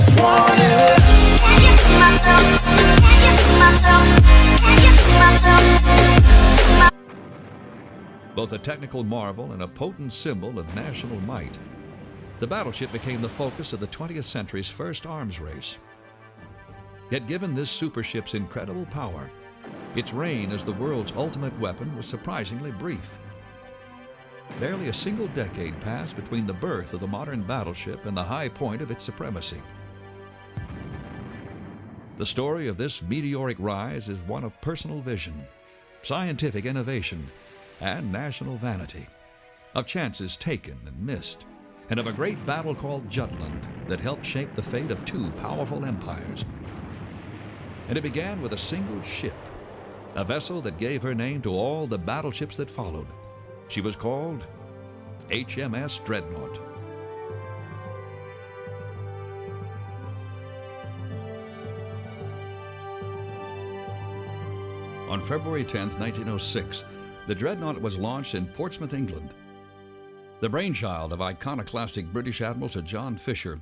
just want it. Can you see myself? Can you see myself? Can you see myself? Both a technical marvel and a potent symbol of national might, the battleship became the focus of the 20th century's first arms race. Yet given this supership's incredible power, its reign as the world's ultimate weapon was surprisingly brief. Barely a single decade passed between the birth of the modern battleship and the high point of its supremacy. The story of this meteoric rise is one of personal vision, scientific innovation, and national vanity, of chances taken and missed, and of a great battle called Jutland that helped shape the fate of two powerful empires. And it began with a single ship, a vessel that gave her name to all the battleships that followed. She was called HMS Dreadnought. On February 10, 1906, the Dreadnought was launched in Portsmouth, England. The brainchild of iconoclastic British Admiral Sir John Fisher,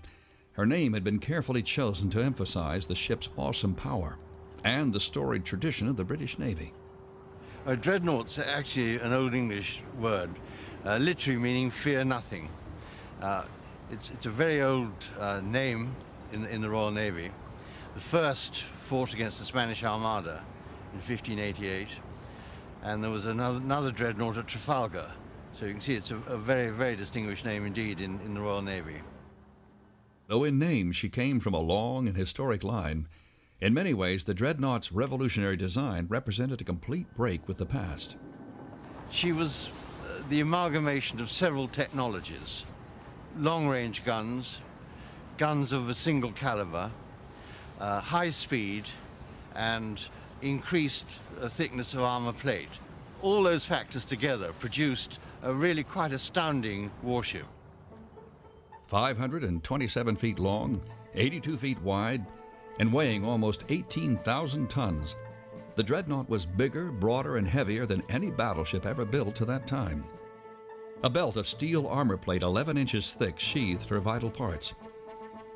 her name had been carefully chosen to emphasize the ship's awesome power and the storied tradition of the British Navy. Dreadnought's actually an Old English word, literally meaning fear nothing. It's a very old name in the Royal Navy. The first fought against the Spanish Armada in 1588, and there was another dreadnought at Trafalgar. So you can see it's a very, very distinguished name indeed in the Royal Navy. Though in name she came from a long and historic line, in many ways the Dreadnought's revolutionary design represented a complete break with the past. She was the amalgamation of several technologies: long-range guns, guns of a single caliber, high speed, and increased thickness of armor plate. All those factors together produced a really quite astounding warship. 527 feet long, 82 feet wide, and weighing almost 18,000 tons, the Dreadnought was bigger, broader, and heavier than any battleship ever built to that time. A belt of steel armor plate 11 inches thick sheathed her vital parts,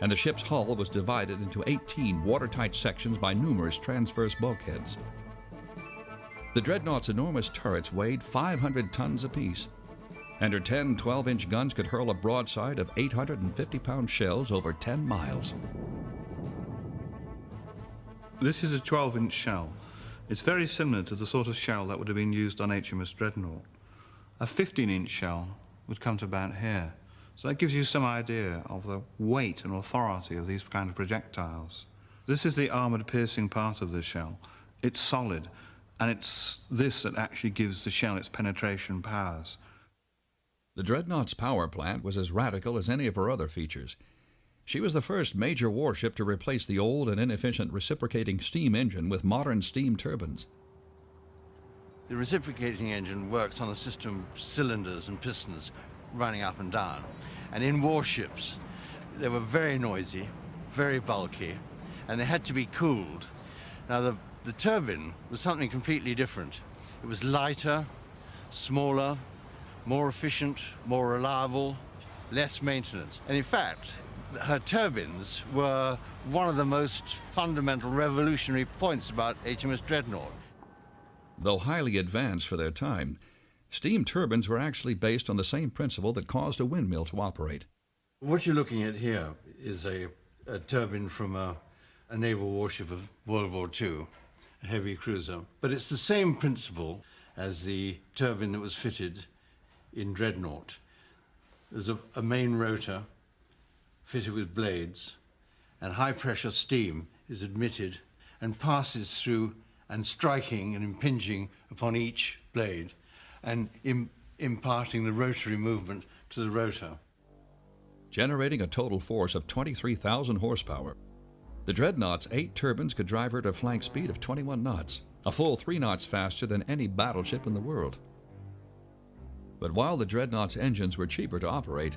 and the ship's hull was divided into 18 watertight sections by numerous transverse bulkheads. The Dreadnought's enormous turrets weighed 500 tons apiece, and her 10 12-inch guns could hurl a broadside of 850-pound shells over 10 miles. This is a 12-inch shell. It's very similar to the sort of shell that would have been used on HMS Dreadnought. A 15-inch shell would come to about here. So that gives you some idea of the weight and authority of these kind of projectiles. This is the armored piercing part of the shell. It's solid, and it's this that actually gives the shell its penetration powers. The Dreadnought's power plant was as radical as any of her other features. She was the first major warship to replace the old and inefficient reciprocating steam engine with modern steam turbines. The reciprocating engine works on a system of cylinders and pistons running up and down. And in warships, they were very noisy, very bulky, and they had to be cooled. Now, the turbine was something completely different. It was lighter, smaller, more efficient, more reliable, less maintenance. And in fact, her turbines were one of the most fundamental revolutionary points about HMS Dreadnought. Though highly advanced for their time, steam turbines were actually based on the same principle that caused a windmill to operate. What you're looking at here is a turbine from a naval warship of World War II, a heavy cruiser. But it's the same principle as the turbine that was fitted in Dreadnought. There's a main rotor fitted with blades, and high-pressure steam is admitted and passes through and striking and impinging upon each blade and imparting the rotary movement to the rotor. Generating a total force of 23,000 horsepower, the Dreadnought's 8 turbines could drive her at a flank speed of 21 knots, a full 3 knots faster than any battleship in the world. But while the Dreadnought's engines were cheaper to operate,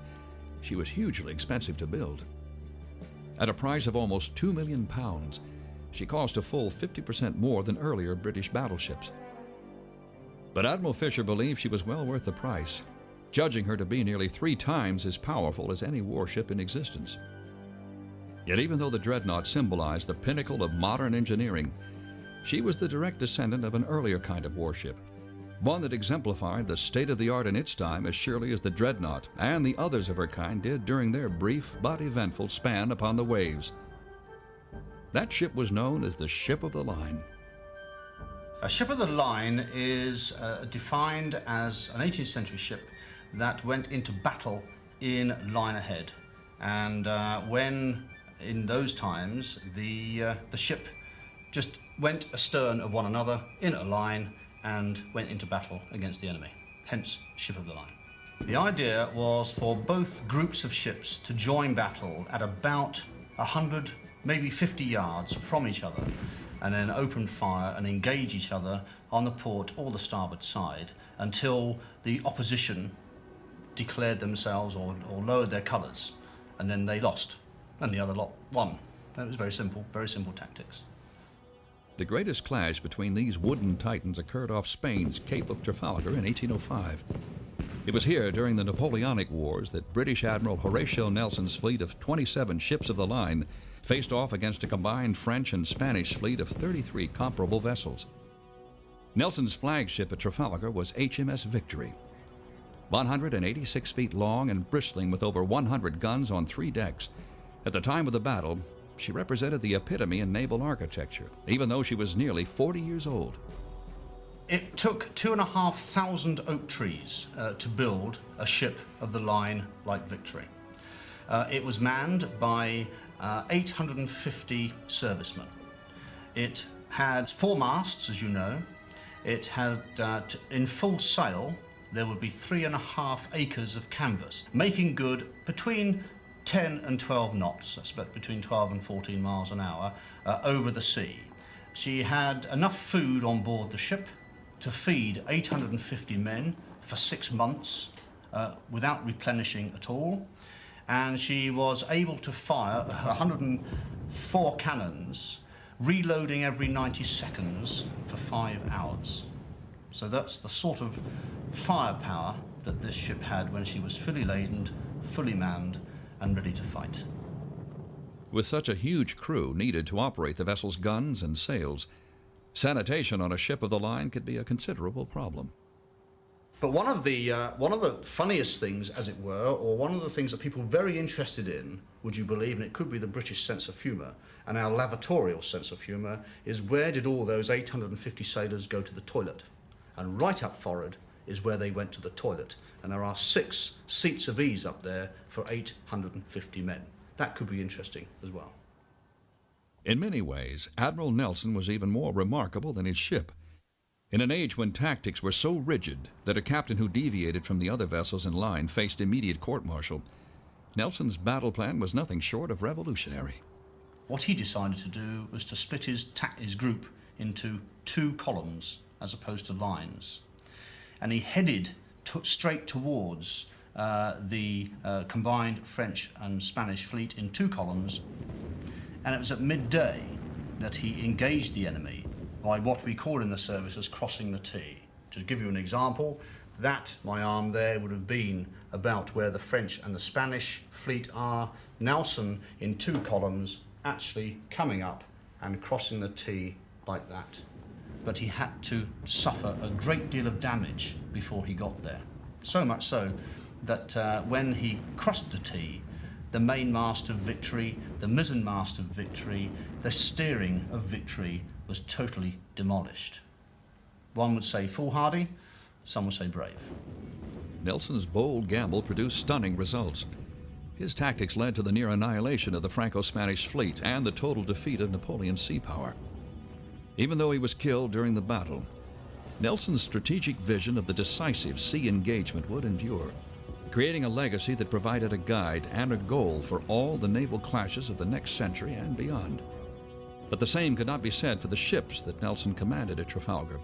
she was hugely expensive to build. At a price of almost £2 million, she cost a full 50% more than earlier British battleships. But Admiral Fisher believed she was well worth the price, judging her to be nearly 3 times as powerful as any warship in existence. Yet even though the dreadnought symbolized the pinnacle of modern engineering, she was the direct descendant of an earlier kind of warship, one that exemplified the state-of-the-art in its time as surely as the dreadnought and the others of her kind did during their brief but eventful span upon the waves. That ship was known as the Ship of the Line. A ship of the line is defined as an 18th century ship that went into battle in line ahead. And when, in those times, the ship just went astern of one another in a line and went into battle against the enemy, hence Ship of the Line. The idea was for both groups of ships to join battle at about 100, maybe 50 yards from each other, and then open fire and engage each other on the port or the starboard side until the opposition declared themselves or lowered their colours, and then they lost, and the other lot won. That was very simple tactics. The greatest clash between these wooden titans occurred off Spain's Cape of Trafalgar in 1805. It was here during the Napoleonic Wars that British Admiral Horatio Nelson's fleet of 27 ships of the line faced off against a combined French and Spanish fleet of 33 comparable vessels. Nelson's flagship at Trafalgar was HMS Victory. 186 feet long and bristling with over 100 guns on 3 decks, at the time of the battle, she represented the epitome in naval architecture, even though she was nearly 40 years old. It took 2,500 oak trees to build a ship of the line like Victory. It was manned by 850 servicemen. It had 4 masts, as you know. It had, in full sail, there would be 3.5 acres of canvas, making good between 10 and 12 knots, that's about between 12 and 14 miles an hour, over the sea. She had enough food on board the ship to feed 850 men for 6 months without replenishing at all, and she was able to fire 104 cannons, reloading every 90 seconds for 5 hours. So that's the sort of firepower that this ship had when she was fully laden, fully manned, and ready to fight. With such a huge crew needed to operate the vessel's guns and sails, sanitation on a ship of the line could be a considerable problem. But one of the funniest things, as it were, or one of the things that people are very interested in, would you believe, and it could be the British sense of humour and our lavatorial sense of humour, is where did all those 850 sailors go to the toilet? And right up forward is where they went to the toilet. And there are 6 seats of ease up there for 850 men. That could be interesting as well. In many ways, Admiral Nelson was even more remarkable than his ship. In an age when tactics were so rigid that a captain who deviated from the other vessels in line faced immediate court-martial, Nelson's battle plan was nothing short of revolutionary. What he decided to do was to split his group into 2 columns as opposed to lines. And he headed straight towards the combined French and Spanish fleet in 2 columns, and it was at midday that he engaged the enemy by what we call in the service as crossing the T. To give you an example, that, my arm there, would have been about where the French and the Spanish fleet are. Nelson, in 2 columns, actually coming up and crossing the T like that. But he had to suffer a great deal of damage before he got there. So much so that when he crossed the T, the mainmast of Victory, the mizzenmast of Victory, the steering of Victory was totally demolished. One would say foolhardy, some would say brave. Nelson's bold gamble produced stunning results. His tactics led to the near annihilation of the Franco-Spanish fleet and the total defeat of Napoleon's sea power. Even though he was killed during the battle, Nelson's strategic vision of the decisive sea engagement would endure, creating a legacy that provided a guide and a goal for all the naval clashes of the next century and beyond. But the same could not be said for the ships that Nelson commanded at Trafalgar.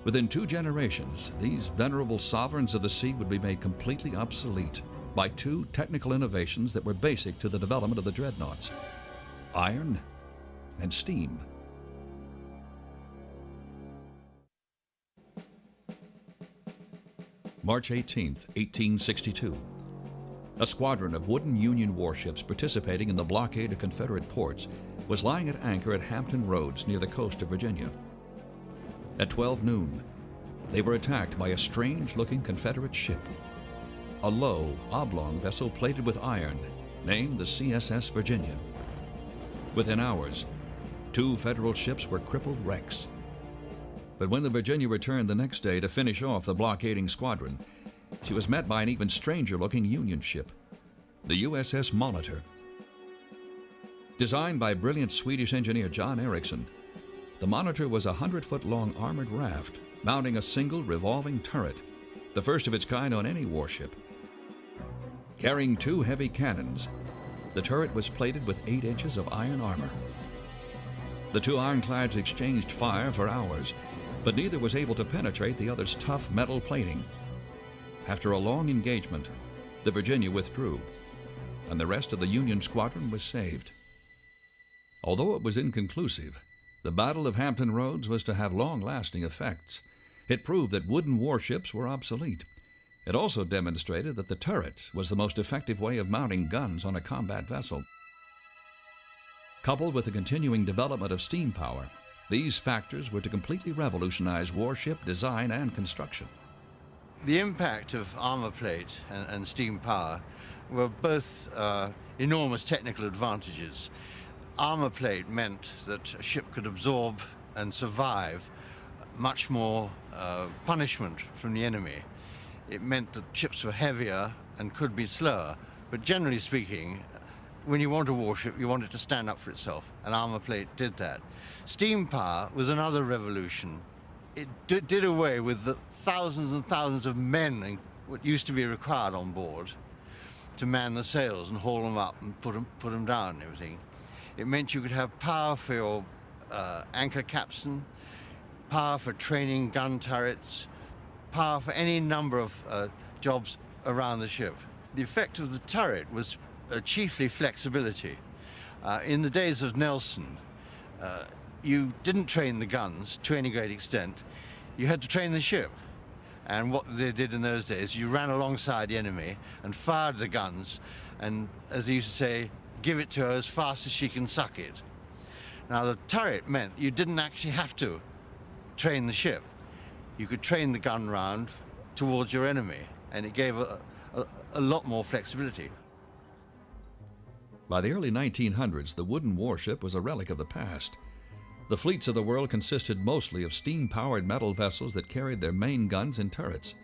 Within 2 generations, these venerable sovereigns of the sea would be made completely obsolete by 2 technical innovations that were basic to the development of the dreadnoughts: iron and steam. March 18th, 1862. A squadron of wooden Union warships participating in the blockade of Confederate ports was lying at anchor at Hampton Roads near the coast of Virginia. At 12 noon, they were attacked by a strange-looking Confederate ship, a low, oblong vessel plated with iron, named the CSS Virginia. Within hours, 2 Federal ships were crippled wrecks. But when the Virginia returned the next day to finish off the blockading squadron, she was met by an even stranger-looking Union ship, the USS Monitor. Designed by brilliant Swedish engineer John Ericsson, the Monitor was a 100-foot-long armored raft mounting a single revolving turret, the first of its kind on any warship. Carrying 2 heavy cannons, the turret was plated with 8 inches of iron armor. The 2 ironclads exchanged fire for hours, but neither was able to penetrate the other's tough metal plating. After a long engagement, the Virginia withdrew, and the rest of the Union squadron was saved. Although it was inconclusive, the Battle of Hampton Roads was to have long-lasting effects. It proved that wooden warships were obsolete. It also demonstrated that the turret was the most effective way of mounting guns on a combat vessel. Coupled with the continuing development of steam power, these factors were to completely revolutionize warship design and construction. The impact of armor plate and steam power were both enormous technical advantages. Armor plate meant that a ship could absorb and survive much more punishment from the enemy. It meant that ships were heavier and could be slower, but generally speaking, when you want a warship, you want it to stand up for itself, and armor plate did that. Steam power was another revolution. It did away with the thousands and thousands of men what used to be required on board to man the sails and haul them up and put them down and everything. It meant you could have power for your anchor capstan, power for training gun turrets, power for any number of jobs around the ship. The effect of the turret was chiefly flexibility. In the days of Nelson, you didn't train the guns to any great extent. You had to train the ship. And what they did in those days, you ran alongside the enemy and fired the guns, and as they used to say, give it to her as fast as she can suck it. Now the turret meant you didn't actually have to train the ship. You could train the gun round towards your enemy, and it gave a lot more flexibility. By the early 1900s, the wooden warship was a relic of the past. The fleets of the world consisted mostly of steam-powered metal vessels that carried their main guns and turrets.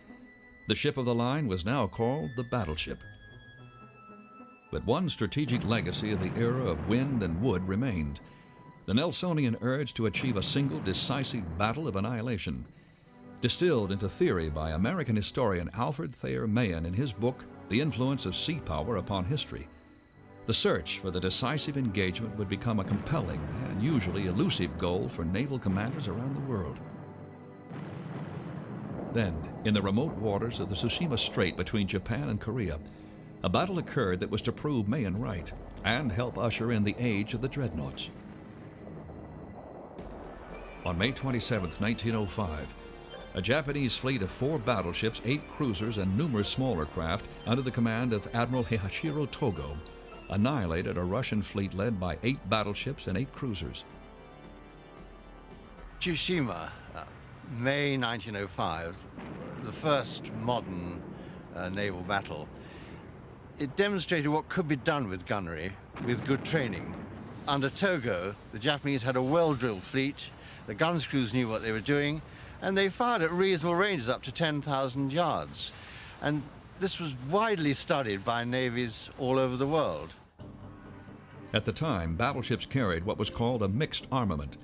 The ship of the line was now called the battleship. But one strategic legacy of the era of wind and wood remained: the Nelsonian urge to achieve a single decisive battle of annihilation. Distilled into theory by American historian Alfred Thayer Mahan in his book, The Influence of Sea Power Upon History, the search for the decisive engagement would become a compelling and usually elusive goal for naval commanders around the world. Then, in the remote waters of the Tsushima Strait between Japan and Korea, a battle occurred that was to prove Mahan right and help usher in the age of the dreadnoughts. On May 27, 1905, a Japanese fleet of 4 battleships, 8 cruisers, and numerous smaller craft under the command of Admiral Heihachiro Togo annihilated a Russian fleet led by 8 battleships and 8 cruisers. Tsushima, May 1905, the first modern naval battle. It demonstrated what could be done with gunnery with good training. Under Togo, the Japanese had a well-drilled fleet, the guns crews knew what they were doing, and they fired at reasonable ranges up to 10,000 yards. And this was widely studied by navies all over the world. At the time, battleships carried what was called a mixed armament,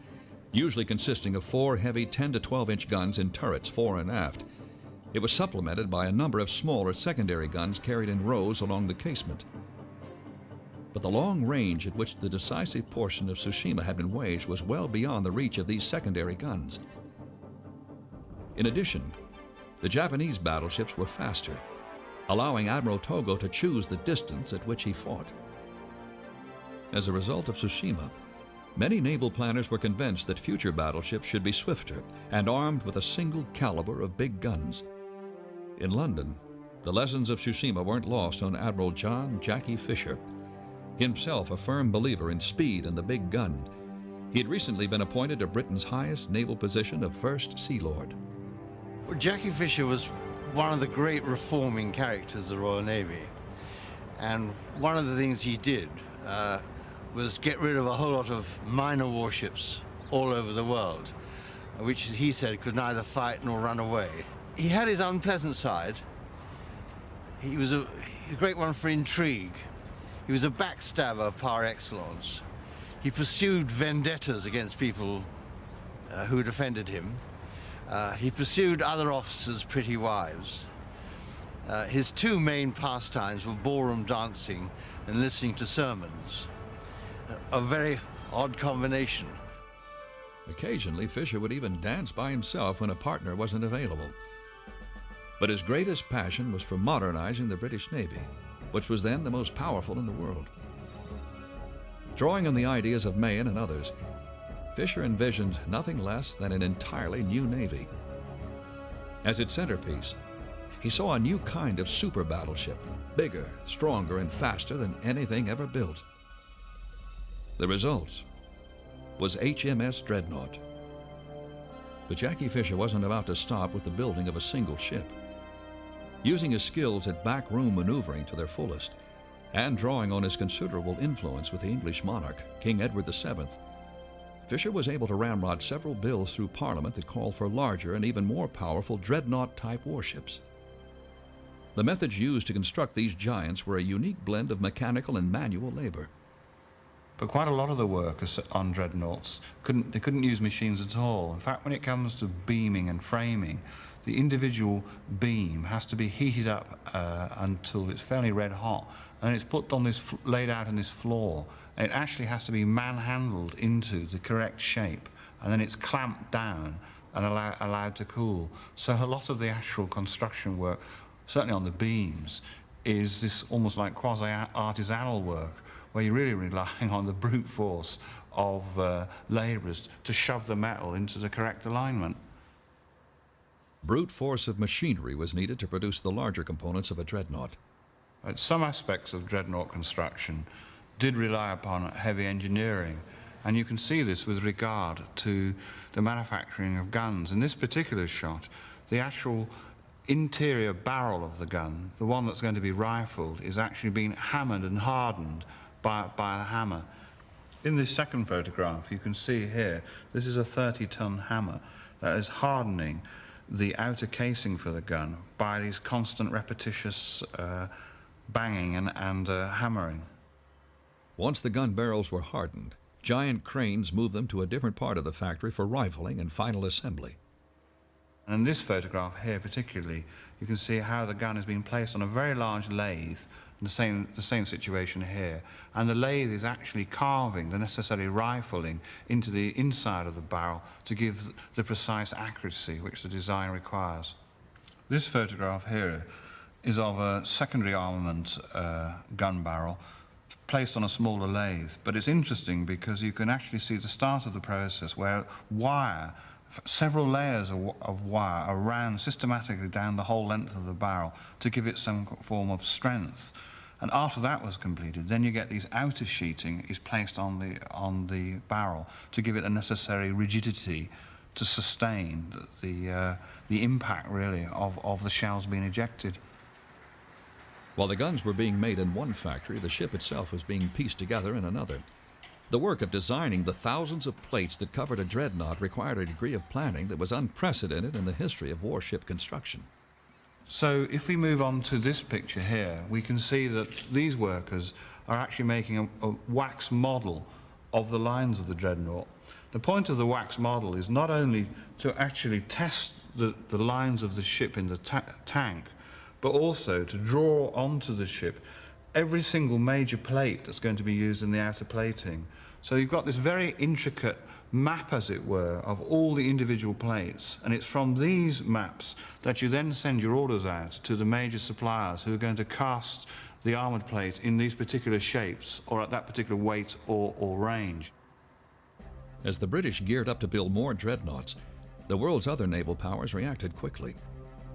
usually consisting of 4 heavy 10 to 12-inch guns in turrets fore and aft. It was supplemented by a number of smaller secondary guns carried in rows along the casement. But the long range at which the decisive portion of Tsushima had been waged was well beyond the reach of these secondary guns. In addition, the Japanese battleships were faster, allowing Admiral Togo to choose the distance at which he fought. As a result of Tsushima, many naval planners were convinced that future battleships should be swifter and armed with a single caliber of big guns. In London, the lessons of Tsushima weren't lost on Admiral John Jackie Fisher. Himself a firm believer in speed and the big gun, he had recently been appointed to Britain's highest naval position of First Sea Lord. Well, Jackie Fisher was one of the great reforming characters of the Royal Navy. And one of the things he did was get rid of a whole lot of minor warships all over the world, which he said could neither fight nor run away. He had his unpleasant side. He was a great one for intrigue. He was a backstabber par excellence. He pursued vendettas against people who had offended him. He pursued other officers' pretty wives. His two main pastimes were ballroom dancing and listening to sermons. A very odd combination. Occasionally, Fisher would even dance by himself when a partner wasn't available. But his greatest passion was for modernizing the British Navy, which was then the most powerful in the world. Drawing on the ideas of Mahon and others, Fisher envisioned nothing less than an entirely new Navy. As its centerpiece, he saw a new kind of super battleship, bigger, stronger, and faster than anything ever built. The result was HMS Dreadnought. But Jackie Fisher wasn't about to stop with the building of a single ship. Using his skills at backroom maneuvering to their fullest, and drawing on his considerable influence with the English monarch, King Edward VII, Fisher was able to ramrod several bills through Parliament that called for larger and even more powerful dreadnought-type warships. The methods used to construct these giants were a unique blend of mechanical and manual labor. But quite a lot of the workers on dreadnoughts couldn't use machines at all. In fact, when it comes to beaming and framing, the individual beam has to be heated up until it's fairly red hot, and it's put on this, laid out on this floor. And it actually has to be manhandled into the correct shape, and then it's clamped down and allowed to cool. So a lot of the actual construction work, certainly on the beams, is this almost like quasi-artisanal work, where you're really relying on the brute force of labourers to shove the metal into the correct alignment. Brute force of machinery was needed to produce the larger components of a dreadnought. Some aspects of dreadnought construction did rely upon heavy engineering, and you can see this with regard to the manufacturing of guns. In this particular shot, the actual interior barrel of the gun, the one that's going to be rifled, is actually being hammered and hardened by a hammer. In this second photograph, you can see here, this is a 30-ton hammer that is hardening the outer casing for the gun by these constant repetitious banging and hammering. Once the gun barrels were hardened, giant cranes moved them to a different part of the factory for rifling and final assembly. And in this photograph here particularly, you can see how the gun has been placed on a very large lathe, the same situation here. And the lathe is actually carving the necessary rifling into the inside of the barrel to give the precise accuracy which the design requires. This photograph here is of a secondary armament gun barrel placed on a smaller lathe. But it's interesting because you can actually see the start of the process where wire, several layers of wire are ran systematically down the whole length of the barrel to give it some form of strength. And after that was completed, then you get these outer sheeting is placed on the barrel to give it a necessary rigidity to sustain the impact, really, of the shells being ejected. While the guns were being made in one factory, the ship itself was being pieced together in another. The work of designing the thousands of plates that covered a dreadnought required a degree of planning that was unprecedented in the history of warship construction. So if we move on to this picture here, we can see that these workers are actually making a wax model of the lines of the dreadnought. The point of the wax model is not only to actually test the lines of the ship in the tank, but also to draw onto the ship every single major plate that's going to be used in the outer plating. So you've got this very intricate map, as it were, of all the individual plates, and it's from these maps that you then send your orders out to the major suppliers who are going to cast the armoured plate in these particular shapes or at that particular weight or range. As the British geared up to build more dreadnoughts, the world's other naval powers reacted quickly.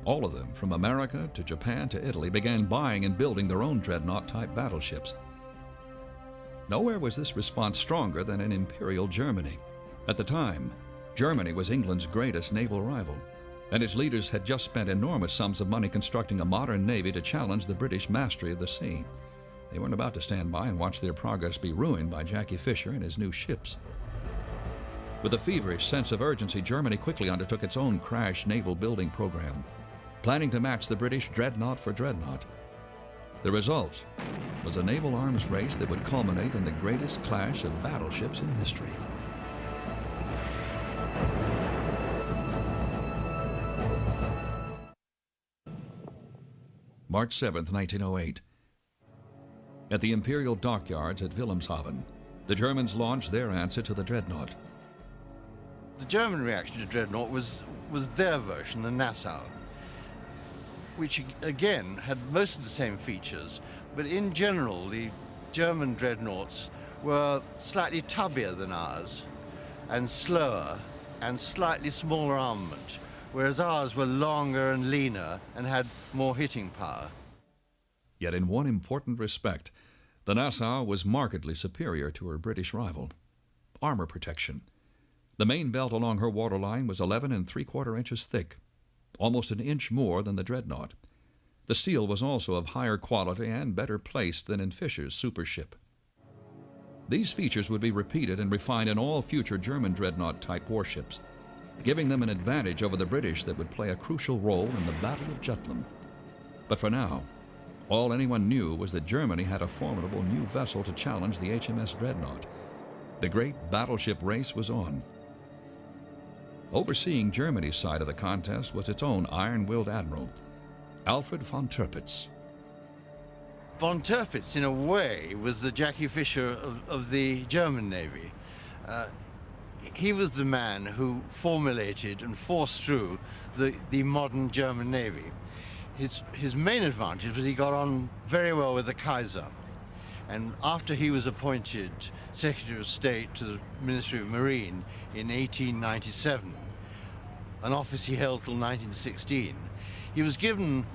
All of them, from America to Japan to Italy, began buying and building their own dreadnought-type battleships. Nowhere was this response stronger than in Imperial Germany. At the time, Germany was England's greatest naval rival, and its leaders had just spent enormous sums of money constructing a modern navy to challenge the British mastery of the sea. They weren't about to stand by and watch their progress be ruined by Jackie Fisher and his new ships. With a feverish sense of urgency, Germany quickly undertook its own crash naval building program, planning to match the British dreadnought for dreadnought. The result was a naval arms race that would culminate in the greatest clash of battleships in history. March 7, 1908. At the Imperial dockyards at Wilhelmshaven, the Germans launched their answer to the dreadnought. The German reaction to dreadnought was their version, the Nassau, which again had most of the same features, but in general the German dreadnoughts were slightly tubbier than ours, and slower, and slightly smaller armament, whereas ours were longer and leaner and had more hitting power. Yet in one important respect, the Nassau was markedly superior to her British rival: armor protection. The main belt along her waterline was 11 3/4 inches thick, almost an inch more than the dreadnought. The steel was also of higher quality and better placed than in Fisher's supership. These features would be repeated and refined in all future German dreadnought-type warships, giving them an advantage over the British that would play a crucial role in the Battle of Jutland. But for now, all anyone knew was that Germany had a formidable new vessel to challenge the HMS Dreadnought. The great battleship race was on. Overseeing Germany's side of the contest was its own iron-willed admiral, Alfred von Tirpitz. Von Tirpitz, in a way, was the Jackie Fisher of the German Navy. He was the man who formulated and forced through the modern German Navy. His main advantage was he got on very well with the Kaiser. And after he was appointed Secretary of State to the Ministry of Marine in 1897, an office he held till 1916, he was given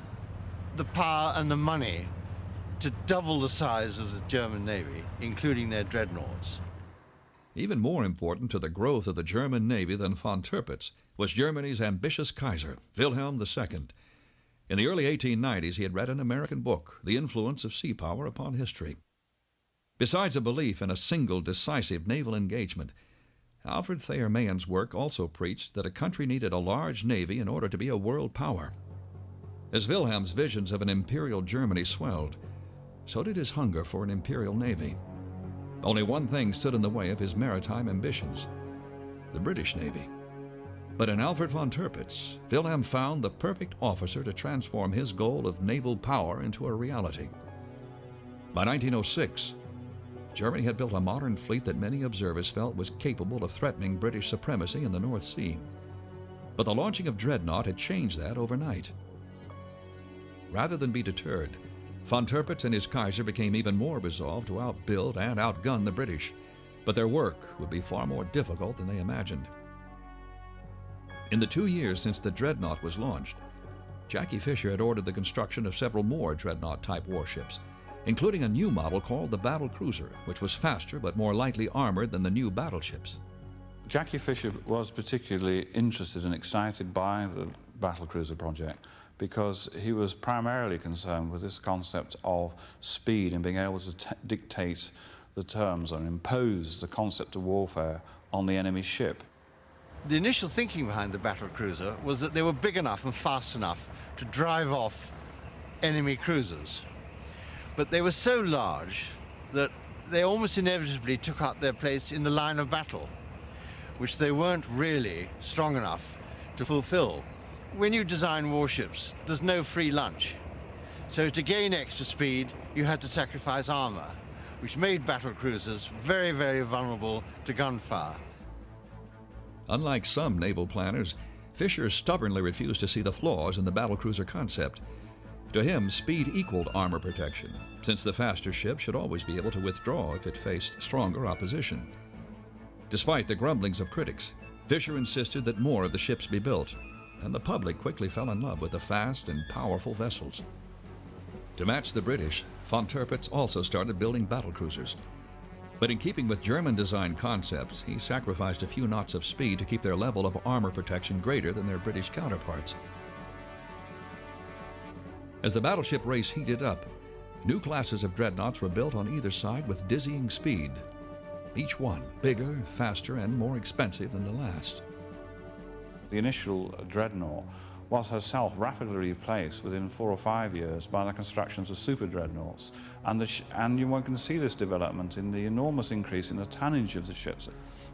the power and the money to double the size of the German Navy, including their dreadnoughts. Even more important to the growth of the German Navy than von Tirpitz was Germany's ambitious Kaiser, Wilhelm II. In the early 1890s, he had read an American book, The Influence of Sea Power Upon History. Besides a belief in a single decisive naval engagement, Alfred Thayer Mahan's work also preached that a country needed a large navy in order to be a world power. As Wilhelm's visions of an imperial Germany swelled, so did his hunger for an imperial navy. Only one thing stood in the way of his maritime ambitions: the British Navy. But in Alfred von Tirpitz, Wilhelm found the perfect officer to transform his goal of naval power into a reality. By 1906, Germany had built a modern fleet that many observers felt was capable of threatening British supremacy in the North Sea. But the launching of Dreadnought had changed that overnight. Rather than be deterred, von Tirpitz and his Kaiser became even more resolved to outbuild and outgun the British, but their work would be far more difficult than they imagined. In the 2 years since the Dreadnought was launched, Jackie Fisher had ordered the construction of several more Dreadnought-type warships, including a new model called the Battle Cruiser, which was faster but more lightly armored than the new battleships. Jackie Fisher was particularly interested and excited by the Battle Cruiser project because he was primarily concerned with this concept of speed and being able to dictate the terms and impose the concept of warfare on the enemy's ship. The initial thinking behind the Battle Cruiser was that they were big enough and fast enough to drive off enemy cruisers. But they were so large that they almost inevitably took up their place in the line of battle, which they weren't really strong enough to fulfill. When you design warships, there's no free lunch. So to gain extra speed, you had to sacrifice armor, which made battle cruisers very, very vulnerable to gunfire. Unlike some naval planners, Fisher stubbornly refused to see the flaws in the battlecruiser concept. To him, speed equaled armor protection, since the faster ship should always be able to withdraw if it faced stronger opposition. Despite the grumblings of critics, Fisher insisted that more of the ships be built. and the public quickly fell in love with the fast and powerful vessels. To match the British, von Tirpitz also started building battlecruisers. But in keeping with German-designed concepts, he sacrificed a few knots of speed to keep their level of armor protection greater than their British counterparts. As the battleship race heated up, new classes of dreadnoughts were built on either side with dizzying speed, each one bigger, faster, and more expensive than the last. The initial dreadnought was herself rapidly replaced within 4 or 5 years by the constructions of super dreadnoughts. And you can see this development in the enormous increase in the tonnage of the ships.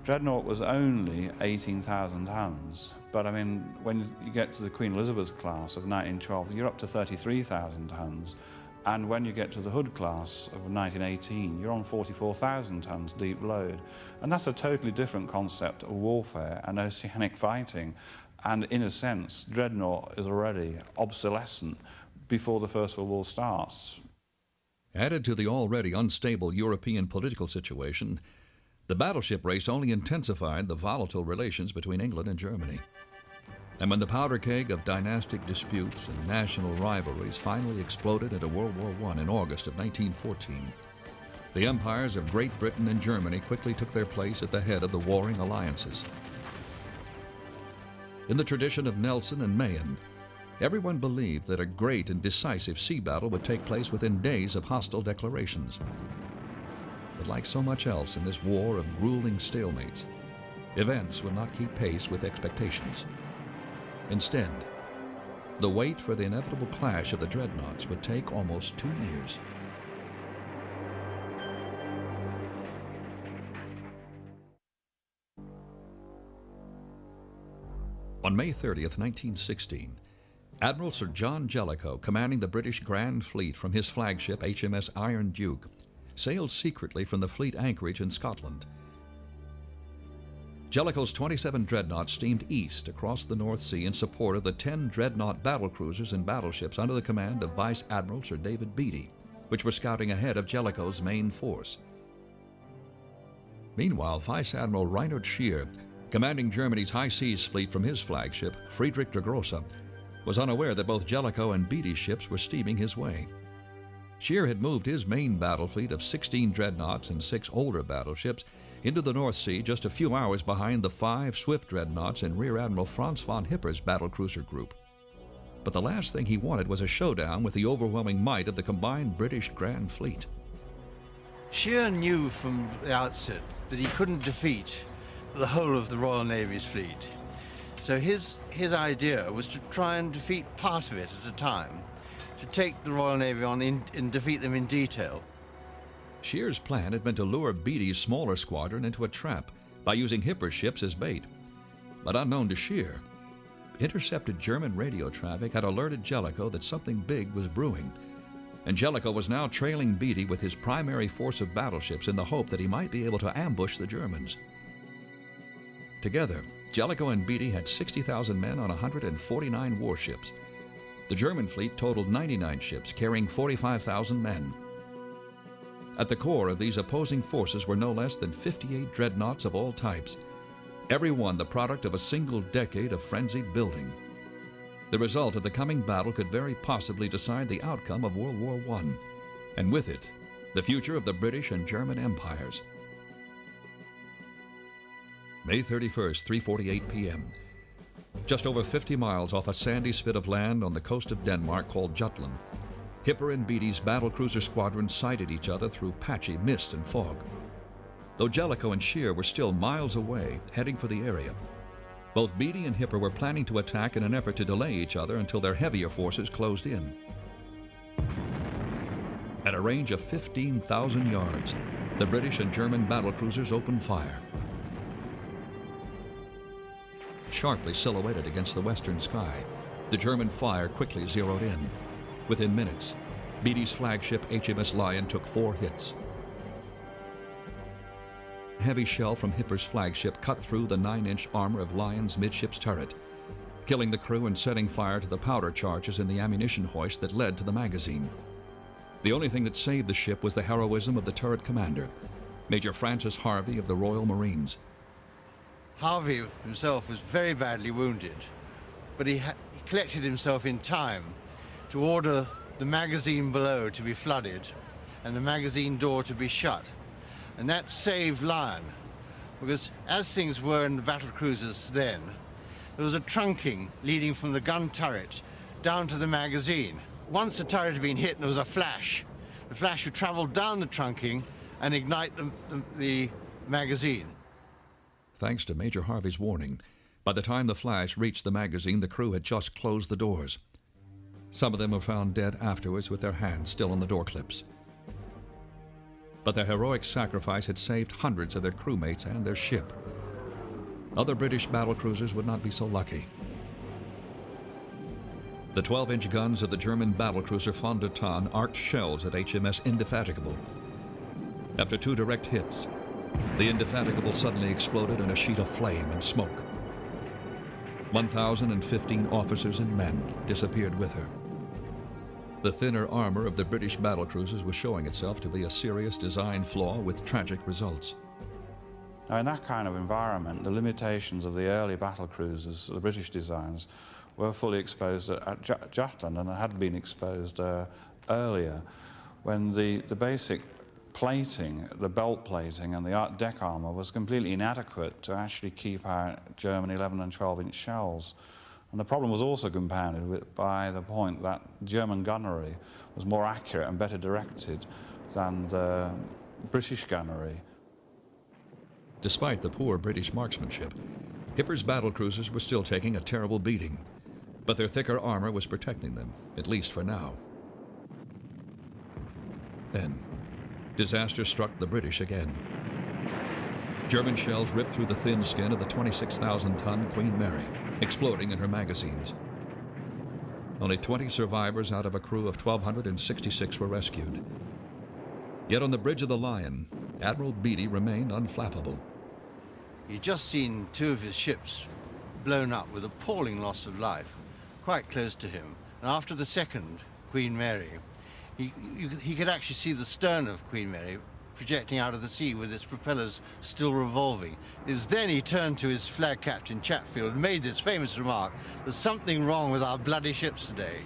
Dreadnought was only 18,000 tons, but I mean, when you get to the Queen Elizabeth class of 1912, you're up to 33,000 tons. And when you get to the Hood class of 1918, you're on 44,000 tons deep load. And that's a totally different concept of warfare and oceanic fighting. And in a sense, dreadnought is already obsolescent before the First World War starts. Added to the already unstable European political situation, the battleship race only intensified the volatile relations between England and Germany. And when the powder keg of dynastic disputes and national rivalries finally exploded into World War I in August of 1914, the empires of Great Britain and Germany quickly took their place at the head of the warring alliances. In the tradition of Nelson and Mahon, everyone believed that a great and decisive sea battle would take place within days of hostile declarations. But like so much else in this war of grueling stalemates, events would not keep pace with expectations. Instead, the wait for the inevitable clash of the dreadnoughts would take almost 2 years. On May 30th, 1916, Admiral Sir John Jellicoe, commanding the British Grand Fleet from his flagship HMS Iron Duke, sailed secretly from the fleet anchorage in Scotland. Jellicoe's 27 dreadnoughts steamed east across the North Sea in support of the 10 dreadnought battlecruisers and battleships under the command of Vice Admiral Sir David Beatty, which were scouting ahead of Jellicoe's main force. Meanwhile, Vice Admiral Reinhard Scheer, commanding Germany's high seas fleet from his flagship, Friedrich der Grosse, was unaware that both Jellicoe and Beatty's ships were steaming his way. Scheer had moved his main battle fleet of 16 dreadnoughts and 6 older battleships into the North Sea just a few hours behind the 5 swift dreadnoughts and Rear Admiral Franz von Hipper's battlecruiser group. But the last thing he wanted was a showdown with the overwhelming might of the combined British Grand Fleet. Scheer knew from the outset that he couldn't defeat the whole of the Royal Navy's fleet. So his idea was to try and defeat part of it at a time, to take the Royal Navy on and defeat them in detail. Scheer's plan had been to lure Beatty's smaller squadron into a trap by using Hipper's ships as bait. But unknown to Scheer, intercepted German radio traffic had alerted Jellicoe that something big was brewing, and Jellicoe was now trailing Beatty with his primary force of battleships in the hope that he might be able to ambush the Germans. Together, Jellicoe and Beatty had 60,000 men on 149 warships. The German fleet totaled 99 ships carrying 45,000 men. At the core of these opposing forces were no less than 58 dreadnoughts of all types, every one the product of a single decade of frenzied building. The result of the coming battle could very possibly decide the outcome of World War I, and with it, the future of the British and German empires. May 31st, 3:48 p.m. Just over 50 miles off a sandy spit of land on the coast of Denmark called Jutland, Hipper and Beatty's battlecruiser squadrons sighted each other through patchy mist and fog. Though Jellicoe and Scheer were still miles away, heading for the area, both Beatty and Hipper were planning to attack in an effort to delay each other until their heavier forces closed in. At a range of 15,000 yards, the British and German battlecruisers opened fire. Sharply silhouetted against the western sky, the German fire quickly zeroed in. Within minutes, Beatty's flagship HMS Lion took 4 hits. Heavy shell from Hipper's flagship cut through the 9-inch armor of Lion's midships turret, killing the crew and setting fire to the powder charges in the ammunition hoist that led to the magazine. The only thing that saved the ship was the heroism of the turret commander, Major Francis Harvey of the Royal Marines. Harvey himself was very badly wounded, but he collected himself in time to order the magazine below to be flooded and the magazine door to be shut. And that saved Lion, because as things were in the battle cruisers then, there was a trunking leading from the gun turret down to the magazine. Once the turret had been hit and there was a flash, the flash would travel down the trunking and ignite the magazine. Thanks to Major Harvey's warning, by the time the flash reached the magazine, the crew had just closed the doors. Some of them were found dead afterwards with their hands still on the door clips. But their heroic sacrifice had saved hundreds of their crewmates and their ship. Other British battlecruisers would not be so lucky. The 12-inch guns of the German battlecruiser Von der Tann arced shells at HMS Indefatigable. After 2 direct hits, the Indefatigable suddenly exploded in a sheet of flame and smoke. 1,015 officers and men disappeared with her. The thinner armor of the British battlecruisers was showing itself to be a serious design flaw with tragic results. Now, in that kind of environment, the limitations of the early battlecruisers, the British designs, were fully exposed at Jutland and had been exposed earlier, when the basic plating, the belt plating and the deck armour was completely inadequate to actually keep out German 11 and 12-inch shells. And the problem was also compounded by the point that German gunnery was more accurate and better directed than the British gunnery. Despite the poor British marksmanship, Hipper's battlecruisers were still taking a terrible beating, but their thicker armor was protecting them, at least for now. Then, disaster struck the British again. German shells ripped through the thin skin of the 26,000-ton Queen Mary, exploding in her magazines. Only 20 survivors out of a crew of 1,266 were rescued. Yet on the bridge of the Lion, Admiral Beatty remained unflappable. He'd just seen 2 of his ships blown up with appalling loss of life, quite close to him. And after the second, Queen Mary, he could actually see the stern of Queen Mary projecting out of the sea with its propellers still revolving. It was then he turned to his flag captain Chatfield and made this famous remark, "There's something wrong with our bloody ships today."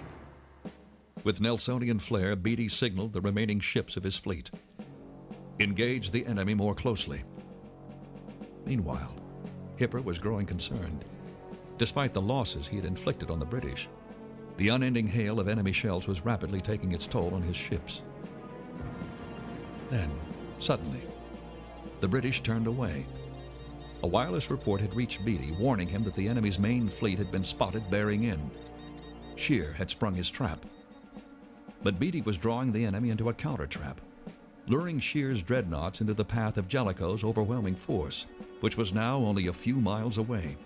With Nelsonian flair, Beatty signaled the remaining ships of his fleet. Engage the enemy more closely. Meanwhile, Hipper was growing concerned. Despite the losses he had inflicted on the British, the unending hail of enemy shells was rapidly taking its toll on his ships. Then, suddenly, the British turned away. A wireless report had reached Beatty, warning him that the enemy's main fleet had been spotted bearing in. Scheer had sprung his trap. But Beatty was drawing the enemy into a counter-trap, luring Scheer's dreadnoughts into the path of Jellicoe's overwhelming force, which was now only a few miles away.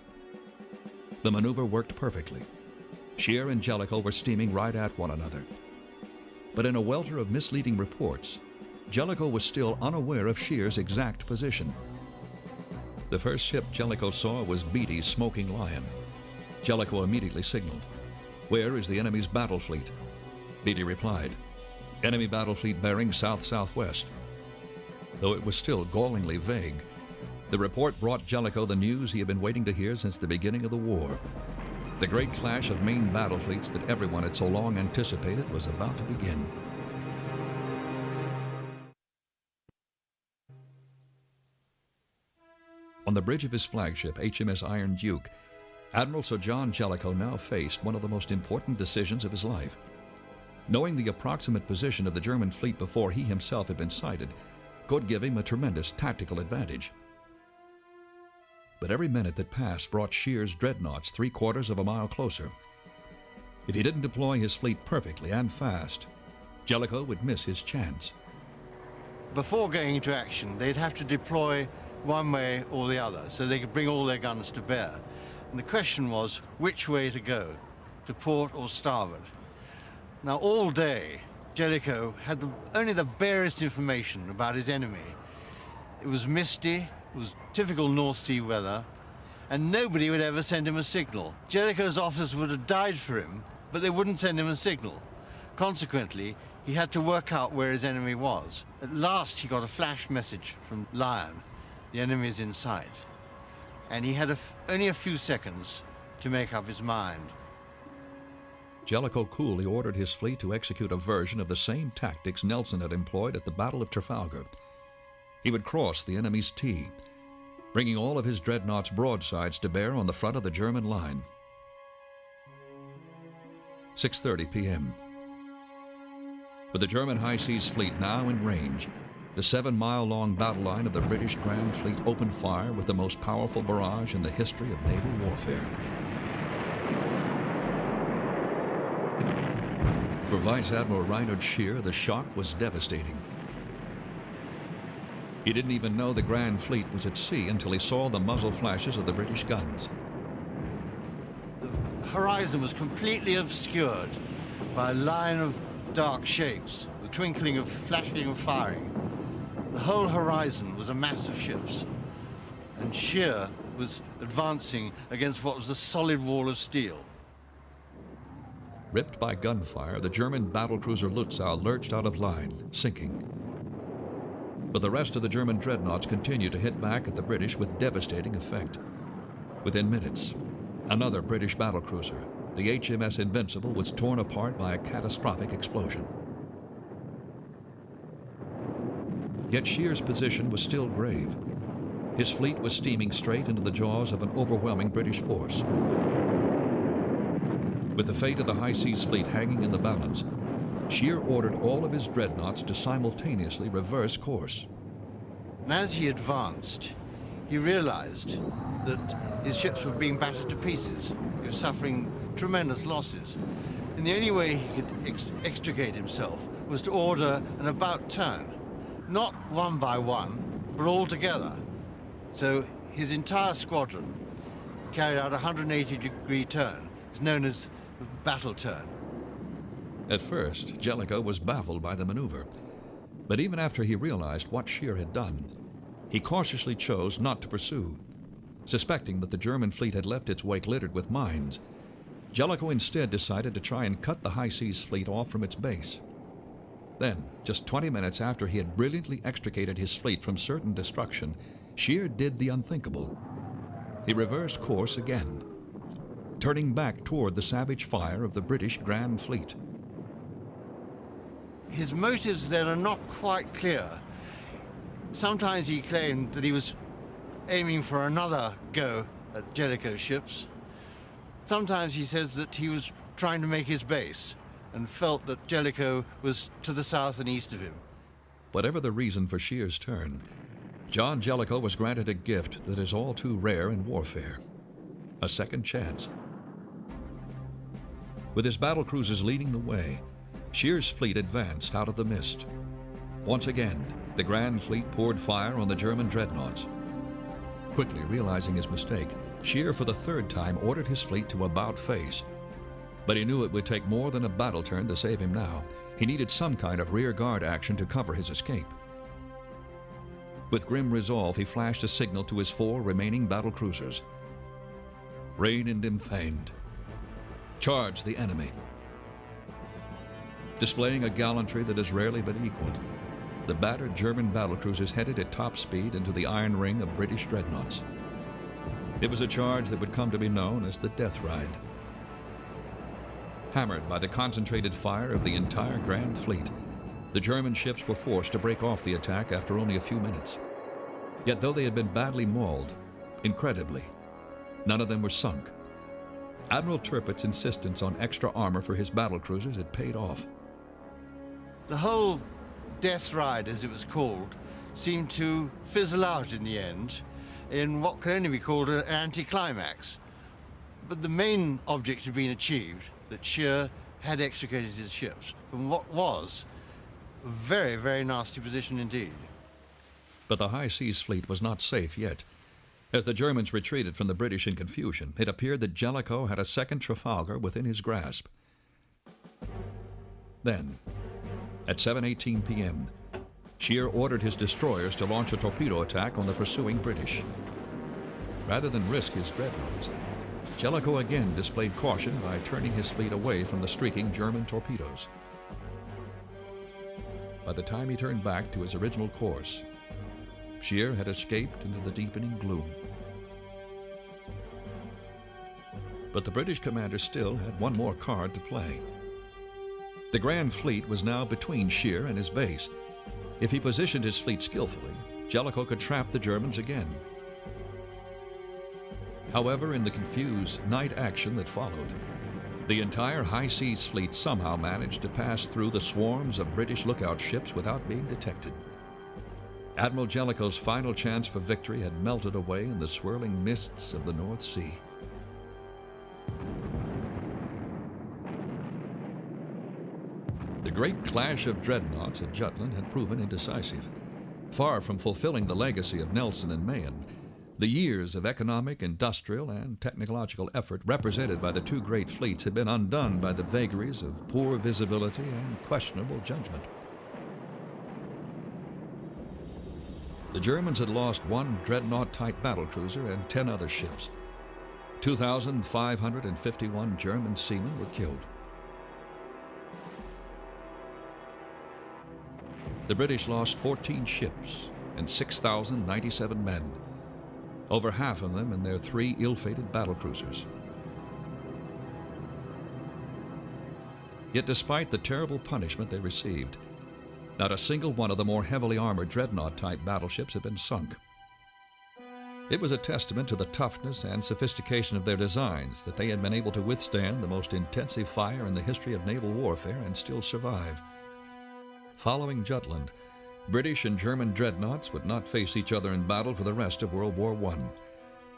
The maneuver worked perfectly. Scheer and Jellicoe were steaming right at one another. But in a welter of misleading reports, Jellicoe was still unaware of Scheer's exact position. The first ship Jellicoe saw was Beatty's Smoking Lion. Jellicoe immediately signaled, "Where is the enemy's battle fleet?" Beatty replied, "Enemy battle fleet bearing south-southwest." Though it was still gallingly vague, the report brought Jellicoe the news he had been waiting to hear since the beginning of the war. The great clash of main battle fleets that everyone had so long anticipated was about to begin. On the bridge of his flagship, HMS Iron Duke, Admiral Sir John Jellicoe now faced one of the most important decisions of his life. Knowing the approximate position of the German fleet before he himself had been sighted could give him a tremendous tactical advantage. But every minute that passed brought Scheer's dreadnoughts 3/4 of a mile closer. If he didn't deploy his fleet perfectly and fast, Jellicoe would miss his chance. Before going into action, they'd have to deploy one way or the other, so they could bring all their guns to bear. And the question was, which way to go, to port or starboard? Now, all day, Jellicoe had only the barest information about his enemy. It was misty, it was typical North Sea weather, and nobody would ever send him a signal. Jellicoe's officers would have died for him, but they wouldn't send him a signal. Consequently, he had to work out where his enemy was. At last, he got a flash message from Lion. The enemy is in sight. And he had only a few seconds to make up his mind. Jellicoe coolly ordered his fleet to execute a version of the same tactics Nelson had employed at the Battle of Trafalgar. He would cross the enemy's T, bringing all of his dreadnoughts' broadsides to bear on the front of the German line. 6:30 p.m. With the German High Seas Fleet now in range, the 7-mile-long battle line of the British Grand Fleet opened fire with the most powerful barrage in the history of naval warfare. For Vice Admiral Reinhard Scheer, the shock was devastating. He didn't even know the Grand Fleet was at sea until he saw the muzzle flashes of the British guns. The horizon was completely obscured by a line of dark shapes, the twinkling of flashing and firing. The whole horizon was a mass of ships, and Scheer was advancing against what was a solid wall of steel. Ripped by gunfire, the German battlecruiser Lutzow lurched out of line, sinking. But the rest of the German dreadnoughts continued to hit back at the British with devastating effect. Within minutes, another British battlecruiser, the HMS Invincible, was torn apart by a catastrophic explosion. Yet Scheer's position was still grave. His fleet was steaming straight into the jaws of an overwhelming British force. With the fate of the High Seas Fleet hanging in the balance, Scheer ordered all of his dreadnoughts to simultaneously reverse course. And as he advanced, he realized that his ships were being battered to pieces. He was suffering tremendous losses. And the only way he could extricate himself was to order an about turn, not one by one, but all together. So his entire squadron carried out a 180-degree turn. It's known as the battle turn. At first, Jellicoe was baffled by the maneuver. But even after he realized what Scheer had done, he cautiously chose not to pursue. Suspecting that the German fleet had left its wake littered with mines, Jellicoe instead decided to try and cut the High Seas Fleet off from its base. Then, just 20 minutes after he had brilliantly extricated his fleet from certain destruction, Scheer did the unthinkable. He reversed course again, turning back toward the savage fire of the British Grand Fleet. His motives then are not quite clear. Sometimes he claimed that he was aiming for another go at Jellicoe's ships. Sometimes he says that he was trying to make his base and felt that Jellicoe was to the south and east of him. Whatever the reason for Scheer's turn, John Jellicoe was granted a gift that is all too rare in warfare: a second chance. With his battlecruisers leading the way, Scheer's fleet advanced out of the mist. Once again, the Grand Fleet poured fire on the German dreadnoughts. Quickly realizing his mistake, Scheer for the third time ordered his fleet to about face. But he knew it would take more than a battle turn to save him now. He needed some kind of rear guard action to cover his escape. With grim resolve, he flashed a signal to his 4 remaining battlecruisers. Rain and Infanged. Charge the enemy. Displaying a gallantry that has rarely been equaled, the battered German battlecruisers headed at top speed into the iron ring of British dreadnoughts. It was a charge that would come to be known as the Death Ride. Hammered by the concentrated fire of the entire Grand Fleet, the German ships were forced to break off the attack after only a few minutes. Yet though they had been badly mauled, incredibly, none of them were sunk. Admiral Tirpitz's insistence on extra armor for his battlecruisers had paid off. The whole Death Ride, as it was called, seemed to fizzle out in the end in what can only be called an anticlimax. But the main object had been achieved, that Scheer had extricated his ships from what was a very, very nasty position indeed. But the High Seas Fleet was not safe yet. As the Germans retreated from the British in confusion, it appeared that Jellicoe had a second Trafalgar within his grasp. Then, at 7:18 p.m., Scheer ordered his destroyers to launch a torpedo attack on the pursuing British. Rather than risk his dreadnoughts, Jellicoe again displayed caution by turning his fleet away from the streaking German torpedoes. By the time he turned back to his original course, Scheer had escaped into the deepening gloom. But the British commander still had one more card to play. The Grand Fleet was now between Scheer and his base. If he positioned his fleet skillfully, Jellicoe could trap the Germans again. However, in the confused night action that followed, the entire high seas fleet somehow managed to pass through the swarms of British lookout ships without being detected. Admiral Jellicoe's final chance for victory had melted away in the swirling mists of the North Sea. The great clash of dreadnoughts at Jutland had proven indecisive. Far from fulfilling the legacy of Nelson and Mahon, the years of economic, industrial, and technological effort represented by the two great fleets had been undone by the vagaries of poor visibility and questionable judgment. The Germans had lost one dreadnought-type battlecruiser and 10 other ships. 2,551 German seamen were killed. The British lost 14 ships and 6,097 men, over half of them in their 3 ill-fated battlecruisers. Yet despite the terrible punishment they received, not a single one of the more heavily armored dreadnought-type battleships had been sunk. It was a testament to the toughness and sophistication of their designs that they had been able to withstand the most intensive fire in the history of naval warfare and still survive. Following Jutland, British and German dreadnoughts would not face each other in battle for the rest of World War I.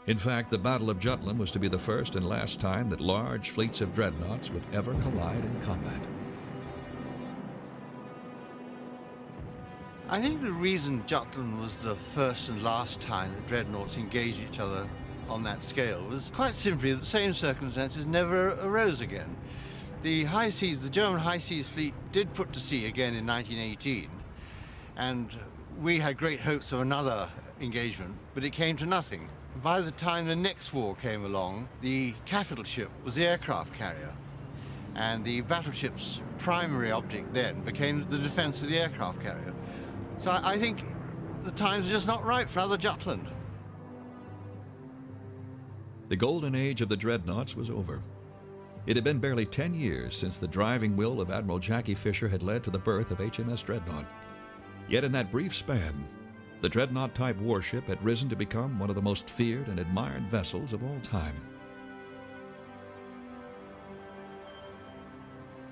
In fact, the Battle of Jutland was to be the first and last time that large fleets of dreadnoughts would ever collide in combat. I think the reason Jutland was the first and last time that dreadnoughts engaged each other on that scale was quite simply that the same circumstances never arose again. The high seas, the German high seas fleet did put to sea again in 1918, and we had great hopes of another engagement, but it came to nothing. By the time the next war came along, the capital ship was the aircraft carrier, and the battleship's primary object then became the defense of the aircraft carrier. So I think the times are just not right for another Jutland. The golden age of the dreadnoughts was over. It had been barely 10 years since the driving will of Admiral Jackie Fisher had led to the birth of HMS Dreadnought. Yet in that brief span, the dreadnought-type warship had risen to become one of the most feared and admired vessels of all time.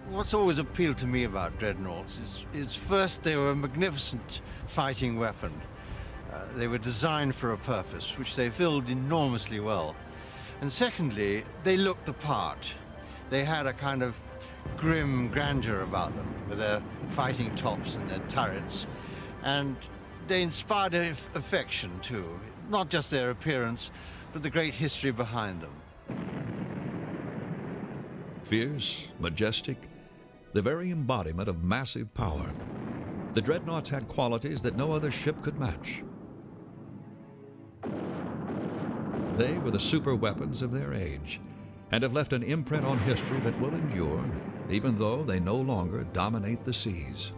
What's always appealed to me about dreadnoughts is first, they were a magnificent fighting weapon. They were designed for a purpose, which they filled enormously well. And secondly, they looked the part. They had a kind of grim grandeur about them, with their fighting tops and their turrets. And they inspired affection, too. Not just their appearance, but the great history behind them. Fierce, majestic, the very embodiment of massive power, the dreadnoughts had qualities that no other ship could match. They were the super weapons of their age, and have left an imprint on history that will endure, even though they no longer dominate the seas.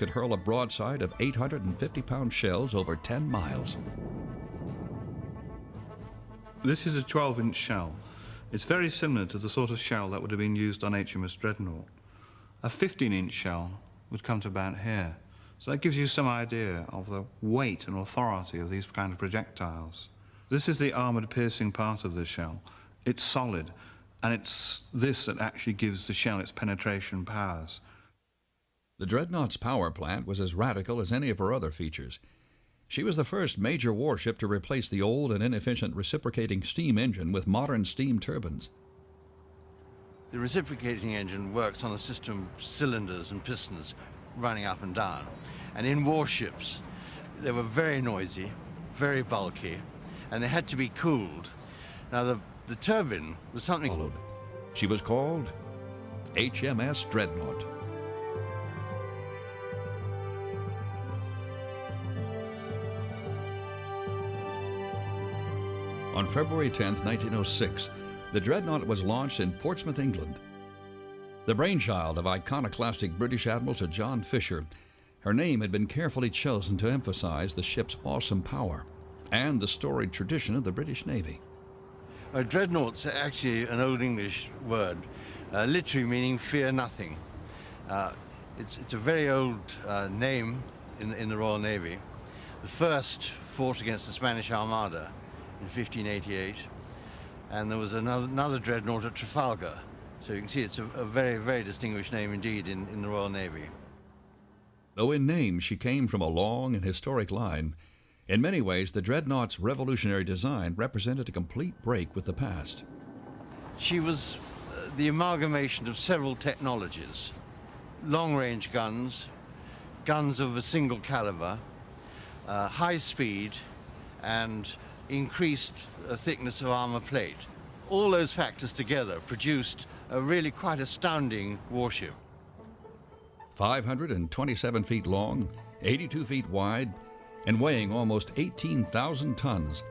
could hurl a broadside of 850-pound shells over 10 miles. This is a 12-inch shell. It's very similar to the sort of shell that would have been used on HMS Dreadnought. A 15-inch shell would come to about here. So that gives you some idea of the weight and authority of these kind of projectiles. This is the armoured piercing part of the shell. It's solid, and it's this that actually gives the shell its penetration powers. The Dreadnought's power plant was as radical as any of her other features. She was the first major warship to replace the old and inefficient reciprocating steam engine with modern steam turbines. The reciprocating engine works on a system of cylinders and pistons running up and down. And in warships, they were very noisy, very bulky, and they had to be cooled. Now, the turbine was something... Followed. She was called HMS Dreadnought. On February 10, 1906, the Dreadnought was launched in Portsmouth, England. The brainchild of iconoclastic British Admiral Sir John Fisher, her name had been carefully chosen to emphasize the ship's awesome power and the storied tradition of the British Navy. Dreadnought's actually an Old English word, literally meaning fear nothing. It's a very old name in the Royal Navy. The first fought against the Spanish Armada in 1588, and there was another dreadnought at Trafalgar. So you can see it's a very, very distinguished name indeed in the Royal Navy. Though in name she came from a long and historic line, in many ways the Dreadnought's revolutionary design represented a complete break with the past. She was the amalgamation of several technologies: long-range guns, guns of a single caliber, high speed, and increased thickness of armor plate. All those factors together produced a really quite astounding warship. 527 feet long, 82 feet wide, and weighing almost 18,000 tons,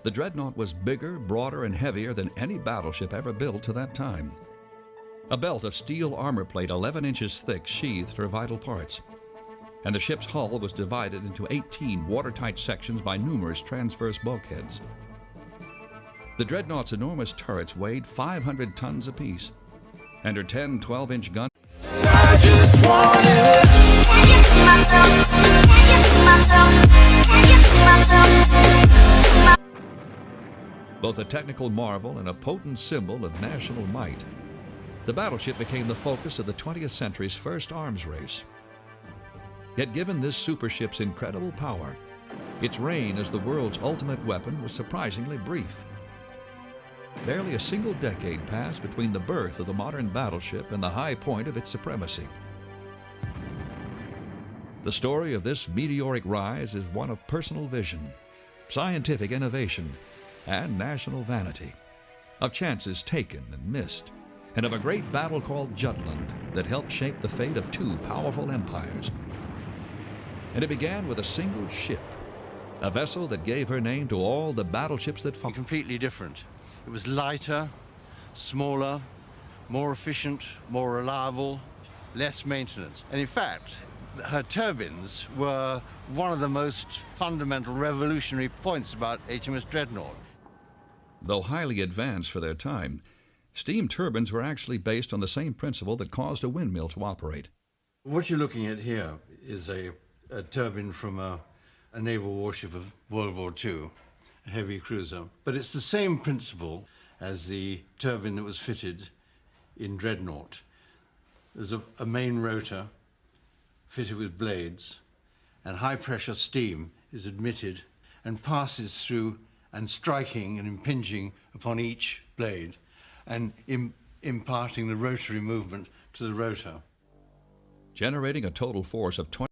the Dreadnought was bigger, broader, and heavier than any battleship ever built to that time. A belt of steel armor plate 11 inches thick sheathed her vital parts, and the ship's hull was divided into 18 watertight sections by numerous transverse bulkheads. The Dreadnought's enormous turrets weighed 500 tons apiece, and her 10 12-inch gun... I just want it. Can you see myself? Can you see myself? Can you see myself? Both a technical marvel and a potent symbol of national might, the battleship became the focus of the 20th century's first arms race. Yet given this supership's incredible power, its reign as the world's ultimate weapon was surprisingly brief. Barely a single decade passed between the birth of the modern battleship and the high point of its supremacy. The story of this meteoric rise is one of personal vision, scientific innovation, and national vanity, of chances taken and missed, and of a great battle called Jutland that helped shape the fate of two powerful empires. And it began with a single ship, a vessel that gave her name to all the battleships that followed. Completely different. It was lighter, smaller, more efficient, more reliable, less maintenance. And in fact, her turbines were one of the most fundamental revolutionary points about HMS Dreadnought. Though highly advanced for their time, steam turbines were actually based on the same principle that caused a windmill to operate. What you're looking at here is a turbine from a naval warship of World War II, a heavy cruiser. But it's the same principle as the turbine that was fitted in Dreadnought. There's a main rotor fitted with blades, and high-pressure steam is admitted and passes through and striking and impinging upon each blade and imparting the rotary movement to the rotor. Generating a total force of 20